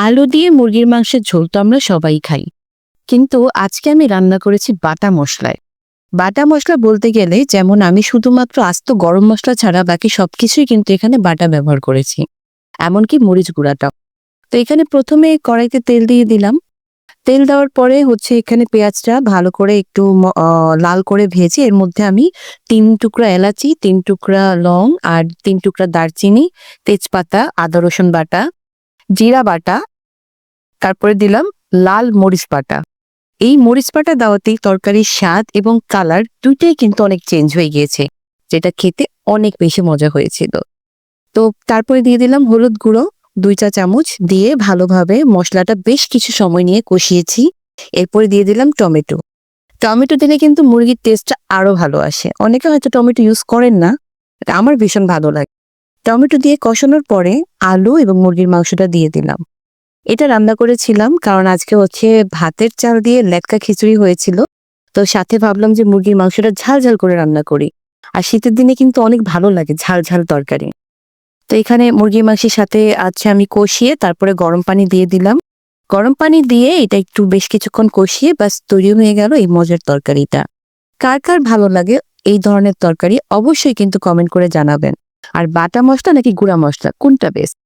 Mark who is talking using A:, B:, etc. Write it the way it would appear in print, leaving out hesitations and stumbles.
A: আলু দিয়ে মুরগির মাংসের ঝোল তো আমরা সবাই খাই, কিন্তু আজকে আমি রান্না করেছি বাটা মশলায়। বাটা মশলা বলতে গেলে যেমন আমি শুধুমাত্র আস্ত গরম মশলা ছাড়া বাকি সবকিছুই কিন্তু এখানে বাটা ব্যবহার করেছি, এমনকি মরিচ গুঁড়াটাও। তো এখানে প্রথমে কড়াইতে তেল দিয়ে দিলাম। তেল দেওয়ার পরে এখানে পেঁয়াজটা ভালো করে একটু লাল করে ভেজে এর মধ্যে আমি 3 টুকরা এলাচি, 3 টুকরা লং আর 3 টুকরা দারচিনি, তেজপাতা, আদা রসুন বাটা, জিরা বাটা, তারপরে দিলাম লাল মরিচ বাটা। এই মরিচ বাটা দেওয়াতেই তরকারির স্বাদ এবং কালার দুইটাই কিন্তু অনেক চেঞ্জ হয়ে গিয়েছে, যেটা খেতে অনেক বেশি মজা হয়েছিল। তো তারপরে দিয়ে দিলাম হলুদ গুঁড়ো 2 চা চামচ, দিয়ে ভালোভাবে মশলাটা বেশ কিছু সময় নিয়ে কষিয়েছি। এরপরে দিয়ে দিলাম টমেটো। টমেটো দিলে কিন্তু মুরগির টেস্টটা আরো ভালো আসে। অনেকে হয়তো টমেটো ইউজ করেন না, আমার ভীষণ ভালো লাগে। টমেটো দিয়ে কষানোর পরে আলু এবং মুরগির মাংসটা দিয়ে দিলাম। এটা রান্না করেছিলাম কারণ আজকে ভাতের চাল দিয়ে লেটকা খিচুড়ি হয়েছিল। তো সাথে ভাবলাম যে মুরগির মাংসটা ঝাল ঝাল করে রান্না করি। আর শীতের দিনে কিন্তু অনেক ভালো লাগে ঝাল ঝাল তরকারি। তো এখানে মুরগির মাংসের সাথে আমি কষিয়ে তারপরে গরম পানি দিয়ে দিলাম। গরম পানি দিয়ে এটা একটু বেশ কিছুক্ষণ কষিয়ে বাস তৈরি হয়ে গেল এই মজার তরকারিটা। কার কার ভালো লাগে এই ধরনের তরকারি অবশ্যই কিন্তু কমেন্ট করে জানাবেন। আর বাটা মশলা নাকি গুঁড়া মশলা কোনটা বেস্ট?